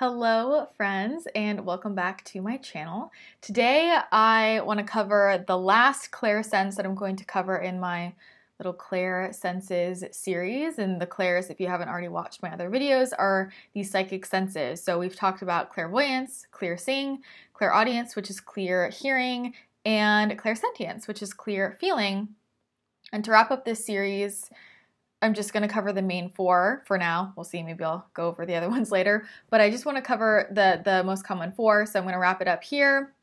Hello friends and welcome back to my channel. Today I want to cover the last clairsense that I'm going to cover in my little clairsenses series. And the clairs, if you haven't already watched my other videos, are these psychic senses. So we've talked about clairvoyance, clairseeing, clairaudience, which is clear hearing, and clairsentience, which is clear feeling. And to wrap up this series, I'm just going to cover the main four for now. We'll see, maybe I'll go over the other ones later. But I just want to cover the most common four, so I'm going to wrap it up here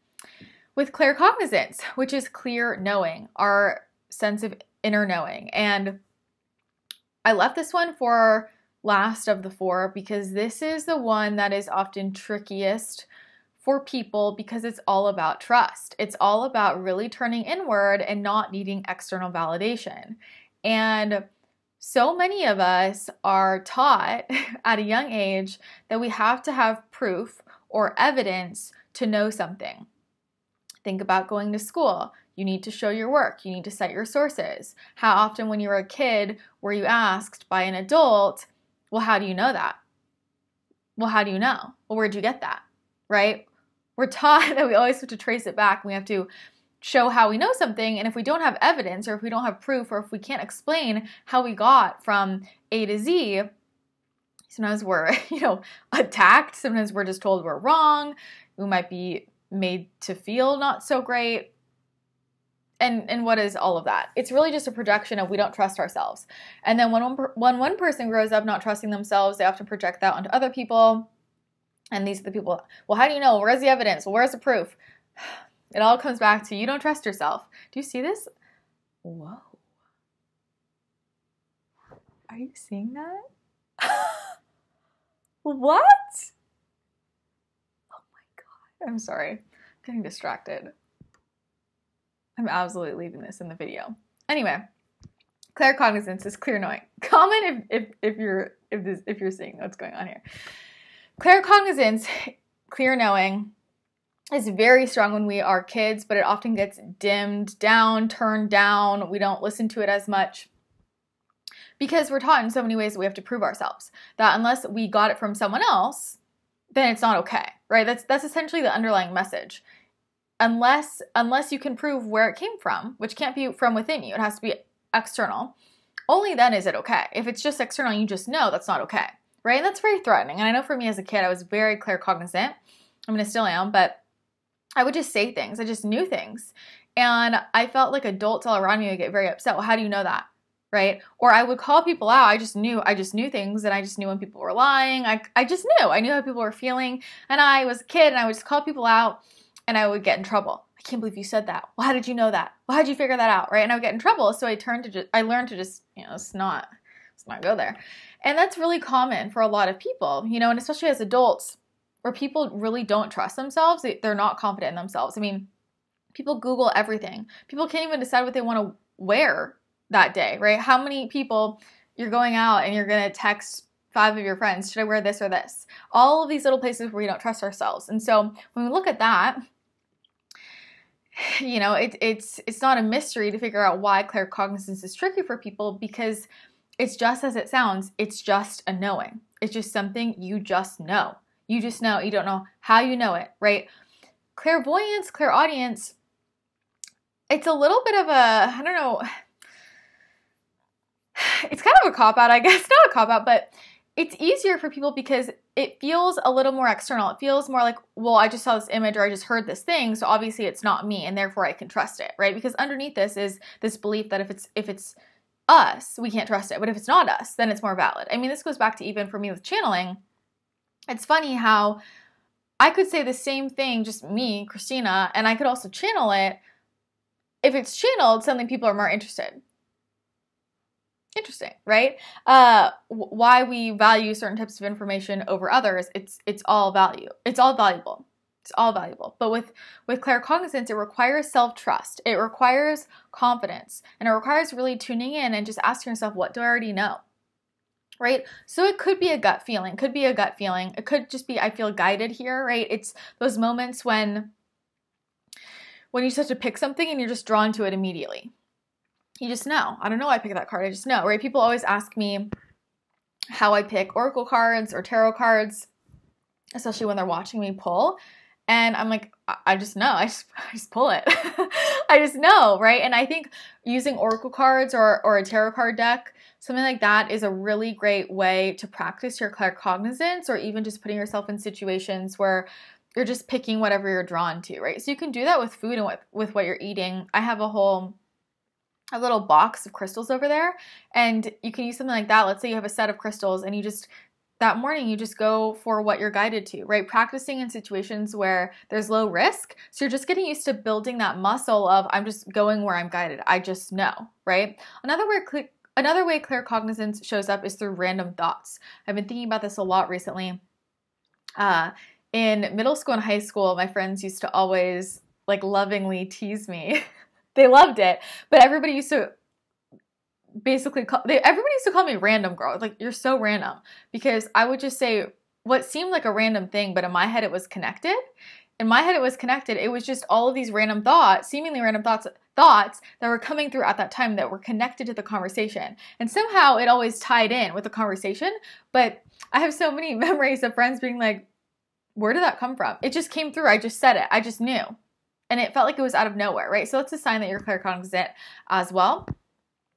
with claircognizance, which is clear knowing, our sense of inner knowing. And I left this one for last of the four because this is the one that is often trickiest for people because it's all about trust. It's all about really turning inward and not needing external validation. And so many of us are taught at a young age that we have to have proof or evidence to know something. Think about going to school. You need to show your work. You need to cite your sources. How often when you were a kid were you asked by an adult, well, how do you know that? Well, how do you know? Well, where'd you get that? Right? We're taught that we always have to trace it back. We have to show how we know something, and if we don't have evidence or if we don't have proof or if we can't explain how we got from A to Z, sometimes we're, attacked, sometimes we're just told we're wrong, we might be made to feel not so great. And what is all of that? It's really just a projection of we don't trust ourselves. And then when one person grows up not trusting themselves, they often project that onto other people. And these are the people, well, how do you know? Where's the evidence? Well, where's the proof? It all comes back to you don't trust yourself. Do you see this? Whoa. Are you seeing that? What? Oh my God. I'm sorry. I'm getting distracted. I'm absolutely leaving this in the video. Anyway, claircognizance is clear knowing. Comment if you're seeing what's going on here. Claircognizance, clear knowing, is very strong when we are kids, but it often gets dimmed down, turned down. We don't listen to it as much because we're taught in so many ways that we have to prove ourselves. That unless we got it from someone else, then it's not okay, right? That's essentially the underlying message. Unless you can prove where it came from, which can't be from within you, it has to be external. Only then is it okay. If it's just external, you just know that's not okay, right? And that's very threatening. And I know for me as a kid, I was very claircognizant. I mean, I still am, but I would just say things. I just knew things. And I felt like adults all around me would get very upset. Well, how do you know that? Right? Or I would call people out. I just knew things, and I just knew when people were lying. I just knew. I knew how people were feeling. And I was a kid and I would just call people out and I would get in trouble. I can't believe you said that. Well, how did you know that? Well, how did you figure that out? Right? And I would get in trouble. So I learned to just, let's not go there. And that's really common for a lot of people, and especially as adults, where people really don't trust themselves. They're not confident in themselves. I mean, people Google everything. People can't even decide what they want to wear that day, right? How many people you're going out and you're going to text 5 of your friends, should I wear this or this? All of these little places where we don't trust ourselves. And so when we look at that, it's not a mystery to figure out why claircognizance is tricky for people, because it's just as it sounds. It's just a knowing. It's just something you just know. You just know. You don't know how you know it, right? Clairvoyance, clairaudience, it's a little bit of a, I don't know, it's kind of a cop-out, I guess. Not a cop-out, but it's easier for people because it feels a little more external. It feels more like, well, I just saw this image or I just heard this thing, so obviously it's not me, and therefore I can trust it, right? Because underneath this is this belief that if it's us, we can't trust it. But if it's not us, then it's more valid. I mean, this goes back to even for me with channeling. It's funny how I could say the same thing, just me, Christina, and I could also channel it. If it's channeled, suddenly people are more interested. Interesting, right? Why we value certain types of information over others, it's all value. It's all valuable. It's all valuable. But with claircognizance, it requires self-trust. It requires confidence. And it requires really tuning in and just asking yourself, what do I already know? Right? So it could be a gut feeling. It could just be, I feel guided here, right? It's those moments when you just have to pick something and you're just drawn to it immediately. You just know. I don't know why I picked that card. I just know, right? People always ask me how I pick oracle cards or tarot cards. especially when they're watching me pull. And I'm like, I just know. I just pull it. I just know, right? And I think using oracle cards or a tarot card deck, something like that, is a really great way to practice your claircognizance, or even just putting yourself in situations where you're just picking whatever you're drawn to, right? So you can do that with food and with what you're eating. I have a little box of crystals over there, and you can use something like that. Let's say you have a set of crystals and that morning you just go for what you're guided to, right? Practicing in situations where there's low risk. So you're just getting used to building that muscle of, I'm just going where I'm guided. I just know, right? Another way claircognizance shows up is through random thoughts. I've been thinking about this a lot recently. In middle school and high school, my friends used to always like lovingly tease me. They loved it, but everybody used to call me random girl. Like, you're so random, because I would just say what seemed like a random thing, but in my head it was connected. It was just all of these random thoughts, seemingly random thoughts that were coming through at that time that were connected to the conversation. And somehow it always tied in with the conversation. But I have so many memories of friends being like, where did that come from? It just came through. I just said it. I just knew. And it felt like it was out of nowhere, right? So that's a sign that you're claircognizant as well.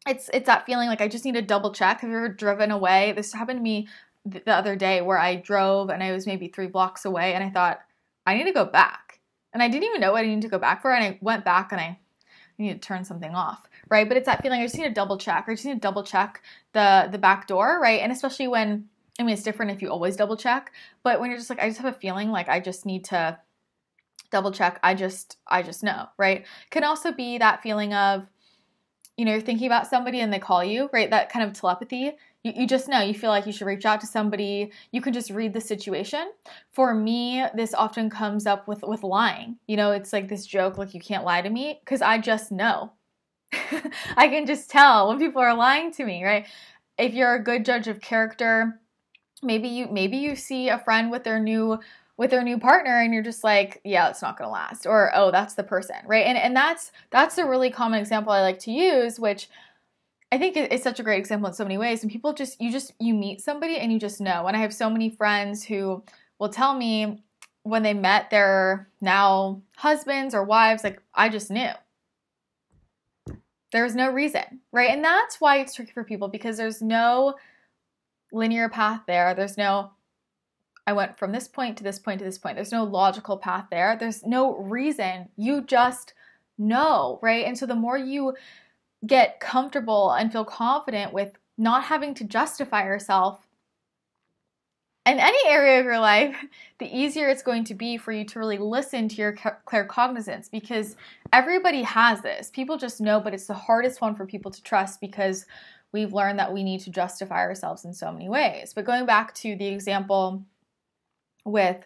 It's that feeling like I just need to double check. Have you ever driven away? This happened to me the other day, where I drove and I was maybe 3 blocks away, and I thought, I need to go back. And I didn't even know what I needed to go back for. And I went back and I need to turn something off, right? But it's that feeling I just need to double check, or I just need to double check the back door, right? And especially when, I mean, it's different if you always double check, but when you're just like, I just have a feeling like I just need to double check. I just know, right? Can also be that feeling of, you're thinking about somebody and they call you, right? That kind of telepathy. You just know. You feel like you should reach out to somebody. You can just read the situation. For me, this often comes up with lying. It's like this joke, like, you can't lie to me, because I just know. I can just tell when people are lying to me, right? If you're a good judge of character, maybe you see a friend with their new partner and you're just like, yeah, it's not going to last, or, oh, that's the person, right? And that's a really common example I like to use, which I think is such a great example in so many ways. And people you meet somebody and you just know. And I have so many friends who will tell me when they met their now husbands or wives, like, I just knew. There's no reason, right? And that's why it's tricky for people, because there's no linear path there. There's no, I went from this point to this point to this point. There's no logical path there. There's no reason. You just know, right? And so the more you get comfortable and feel confident with not having to justify yourself in any area of your life, the easier it's going to be for you to really listen to your claircognizance, because everybody has this. People just know, but it's the hardest one for people to trust, because we've learned that we need to justify ourselves in so many ways. But going back to the example with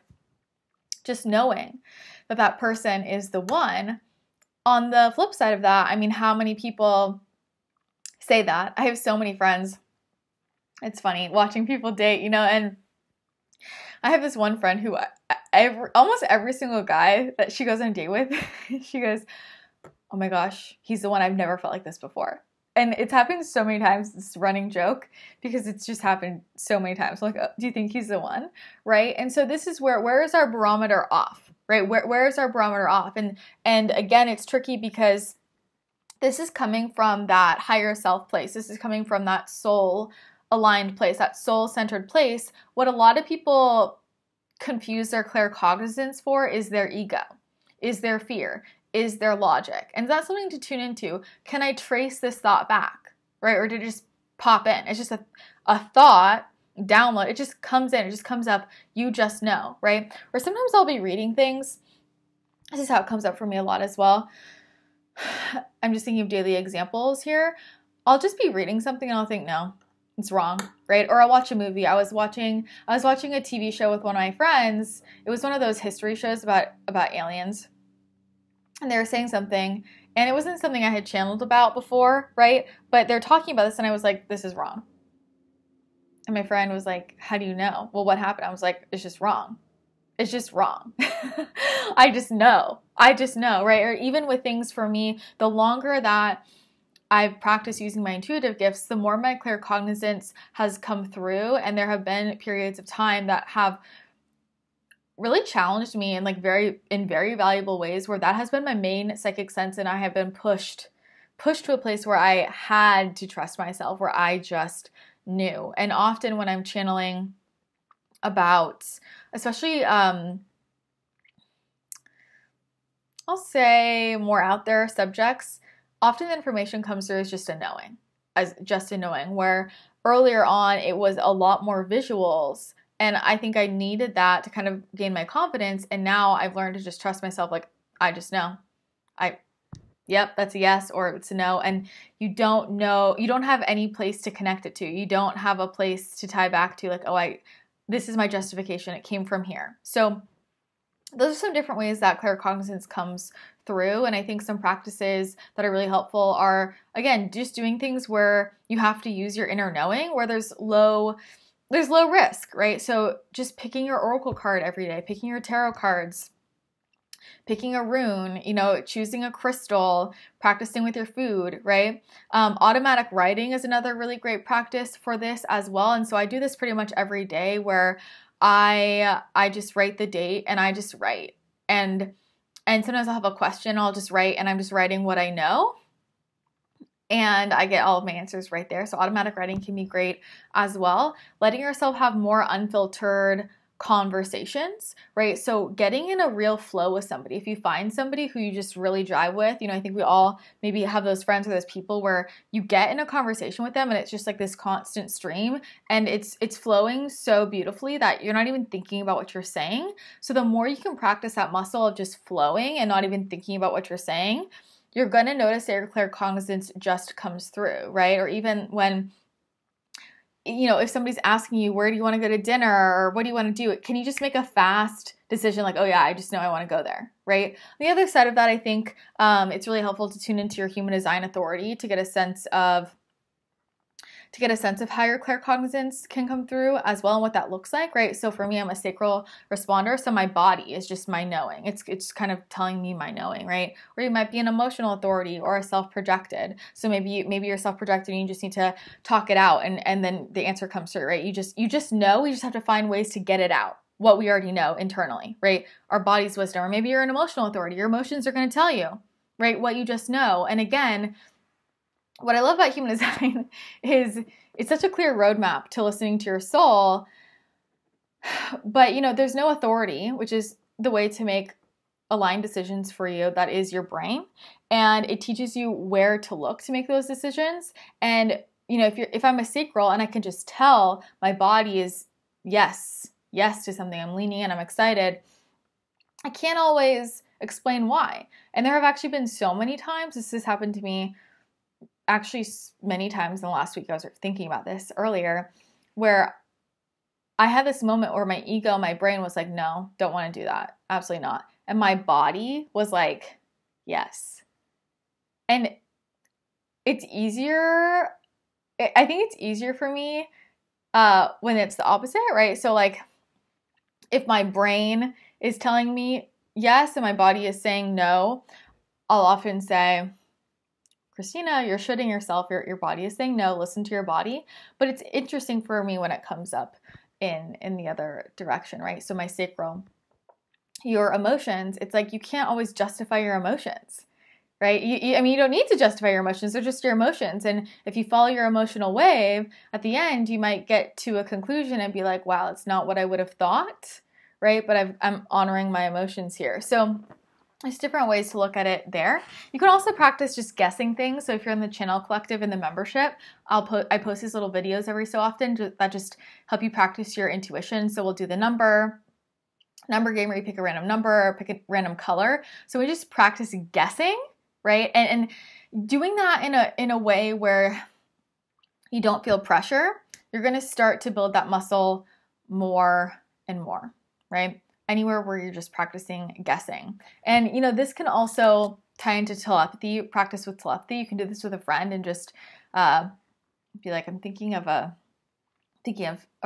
just knowing that person is the one, on the flip side of that, I mean, how many people say that? I have so many friends. It's funny watching people date, and I have this one friend who almost every single guy that she goes on a date with, she goes, oh my gosh, he's the one. I've never felt like this before. And it's happened so many times, this running joke, because it's just happened so many times. I'm like, oh, do you think he's the one? Right? And so this is where is our barometer off? Right? Where is our barometer off? And again, it's tricky, because this is coming from that higher self place. This is coming from that soul aligned place, that soul centered place. What a lot of people confuse their claircognizance for is their ego, is their fear, is their logic. And that's something to tune into. Can I trace this thought back? Right? Or did it just pop in? It's just a thought download. It just comes in. It just comes up. You just know, right? Or sometimes I'll be reading things. This is how it comes up for me a lot as well. I'm just thinking of daily examples here. I'll just be reading something and I'll think, no, it's wrong, right? Or I'll watch a movie. I was watching a TV show with one of my friends. It was one of those history shows about aliens. And they were saying something, and it wasn't something I had channeled about before, right? But they're talking about this, and I was like, this is wrong. And my friend was like, how do you know? Well, what happened? I was like, it's just wrong. It's just wrong. I just know, right? Or even with things for me, the longer that I've practiced using my intuitive gifts, the more my claircognizance has come through. And there have been periods of time that have really challenged me in like very valuable ways, where that has been my main psychic sense, and I have been pushed to a place where I had to trust myself, where I just knew. And often when I'm channeling about, especially I'll say more out there subjects, often the information comes through as just a knowing, where earlier on it was a lot more visuals. And I think I needed that to kind of gain my confidence. And now I've learned to just trust myself. Like, I just know. Yep, that's a yes, or it's a no. And you don't know, you don't have any place to connect it to. You don't have a place to tie back to, like, oh, this is my justification. It came from here. So those are some different ways that claircognizance comes through. And I think some practices that are really helpful are, again, just doing things where you have to use your inner knowing, where there's low risk, right? So just picking your oracle card every day, picking your tarot cards, picking a rune, choosing a crystal, practicing with your food, right? Automatic writing is another really great practice for this as well. And so I do this pretty much every day, where I just write the date and I just write. And sometimes I'll have a question, I'll just write, and I'm just writing what I know. And I get all of my answers right there. So automatic writing can be great as well. Letting yourself have more unfiltered conversations, right? So getting in a real flow with somebody. If you find somebody who you just really jive with, I think we all maybe have those friends or those people where you get in a conversation with them and it's just like this constant stream, and it's flowing so beautifully that you're not even thinking about what you're saying. So the more you can practice that muscle of just flowing and not even thinking about what you're saying, you're going to notice that your claircognizance just comes through, right? Or even when if somebody's asking you, where do you want to go to dinner, or what do you want to do? Can you just make a fast decision like, oh yeah, I just know I want to go there, right? On the other side of that, I think it's really helpful to tune into your human design authority to get a sense of how your claircognizance can come through as well, and what that looks like, right? So for me, I'm a sacral responder, so my body is just my knowing. It's kind of telling me my knowing, right? Or you might be an emotional authority or a self-projected. So maybe you're self-projected and you just need to talk it out, and then the answer comes through, right? You just know. We just have to find ways to get it out, what we already know internally, right? Our body's wisdom. Or maybe you're an emotional authority. Your emotions are going to tell you, right, what you just know. And again, what I love about human design is it's such a clear roadmap to listening to your soul. But, there's no authority, which is the way to make aligned decisions for you. That is your brain. And it teaches you where to look to make those decisions. And, if I'm a sacral and I can just tell my body is yes to something, I'm leaning in, I'm excited, I can't always explain why. And there have actually been so many times, this has happened to me actually many times in the last week, I was thinking about this earlier, where I had this moment where my ego, my brain was like, no, don't want to do that. Absolutely not. And my body was like, yes. And it's easier. I think it's easier for me when it's the opposite, right? So like if my brain is telling me yes and my body is saying no, I'll often say, Christina, you're shitting yourself. Your body is saying no. Listen to your body. But it's interesting for me when it comes up in the other direction, right? So my sacral, your emotions, it's like you can't always justify your emotions, right? You don't need to justify your emotions. They're just your emotions. And if you follow your emotional wave, at the end, you might get to a conclusion and be like, wow, it's not what I would have thought, right? But I'm honoring my emotions here. So there's different ways to look at it there. You can also practice just guessing things. So if you're in the Channel Collective in the membership, I post these little videos every so often that just help you practice your intuition. So we'll do the number game where you pick a random number or pick a random color. So we just practice guessing, right? And doing that in a way where you don't feel pressure, you're going to start to build that muscle more and more, right? Anywhere where you're just practicing guessing. And, this can also tie into telepathy, practice with telepathy. You can do this with a friend and just be like, I'm thinking of a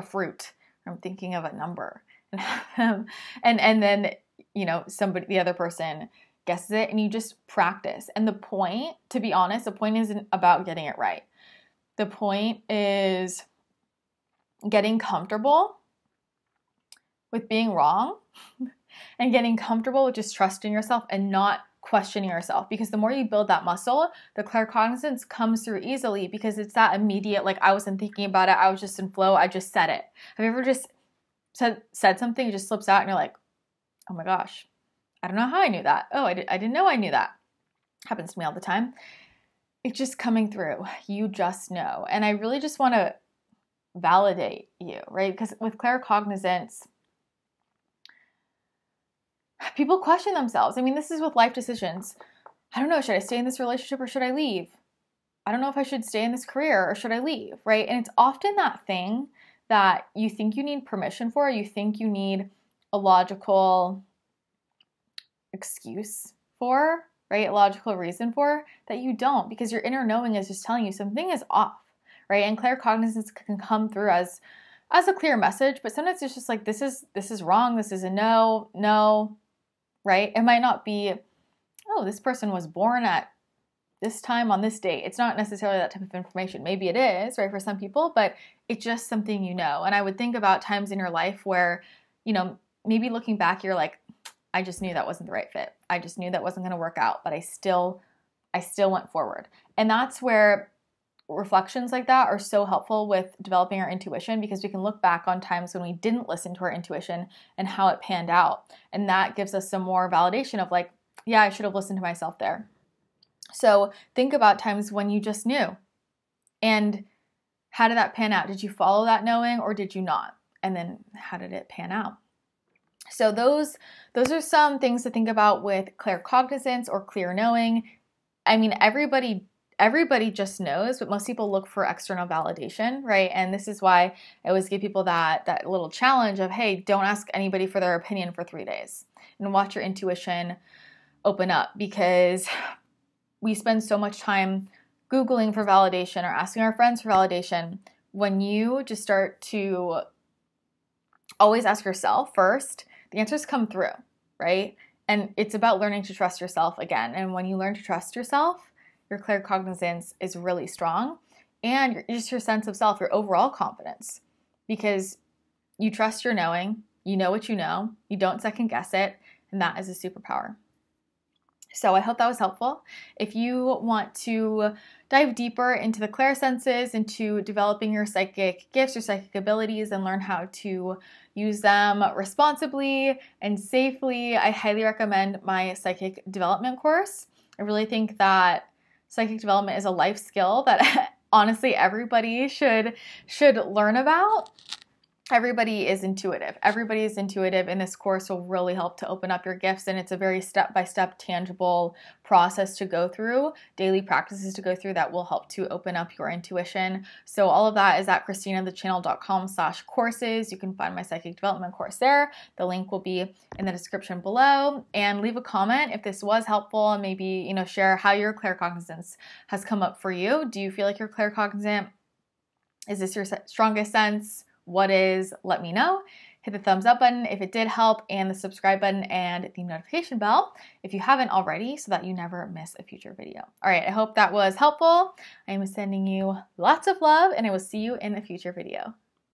fruit, or I'm thinking of a number. And then, the other person guesses it, and you just practice. And the point, to be honest, the point isn't about getting it right. The point is getting comfortable with being wrong and getting comfortable with just trusting yourself and not questioning yourself, because the more you build that muscle, the claircognizance comes through easily, because it's that immediate, like, I wasn't thinking about it, I was just in flow, I just said it. Have you ever just said something, it just slips out and you're like, oh my gosh, I don't know how I knew that. Oh, I didn't know I knew that. Happens to me all the time. It's just coming through. You just know. And I really just want to validate you, right? Because with claircognizance, people question themselves. I mean, this is with life decisions. I don't know, should I stay in this relationship or should I leave? I don't know if I should stay in this career or should I leave, right? And it's often that thing that you think you need permission for, you think you need a logical excuse for, right? A logical reason for, that you don't, because your inner knowing is just telling you something is off, right? And claircognizance can come through as a clear message, but sometimes it's just like, this is wrong, this is a no, right? It might not be, oh, this person was born at this time on this date. It's not necessarily that type of information. Maybe it is, right, for some people, but it's just something you know. And I would think about times in your life where, you know, maybe looking back, you're like, I just knew that wasn't the right fit. I just knew that wasn't going to work out, but I still went forward. And that's where reflections like that are so helpful with developing our intuition, because we can look back on times when we didn't listen to our intuition and how it panned out. And that gives us some more validation of like, yeah, I should have listened to myself there. So think about times when you just knew. And how did that pan out? Did you follow that knowing or did you not? And then how did it pan out? So those are some things to think about with claircognizance or clear knowing. I mean, everybody just knows, but most people look for external validation, right? And this is why I always give people that little challenge of, hey, don't ask anybody for their opinion for 3 days and watch your intuition open up, because we spend so much time Googling for validation or asking our friends for validation. When you just start to always ask yourself first, the answers come through, right? And it's about learning to trust yourself again. And when you learn to trust yourself, your claircognizance is really strong, and just your sense of self, your overall confidence, because you trust your knowing, you know what you know, you don't second guess it, and that is a superpower. So I hope that was helpful. If you want to dive deeper into the clairsenses, into developing your psychic gifts, your psychic abilities, and learn how to use them responsibly and safely, I highly recommend my psychic development course. I really think that psychic development is a life skill that honestly everybody should learn about. Everybody is intuitive. Everybody is intuitive, and this course will really help to open up your gifts, and it's a very step-by-step tangible process to go through, daily practices to go through that will help to open up your intuition. So all of that is at christinathechannel.com/courses. You can find my psychic development course there. The link will be in the description below, and leave a comment if this was helpful, and maybe, you know, share how your claircognizance has come up for you. Do you feel like you're claircognizant? Is this your strongest sense? What is? Let me know. Hit the thumbs up button if it did help, and the subscribe button and the notification bell if you haven't already, so that you never miss a future video. All right, I hope that was helpful. I am sending you lots of love, and I will see you in a future video.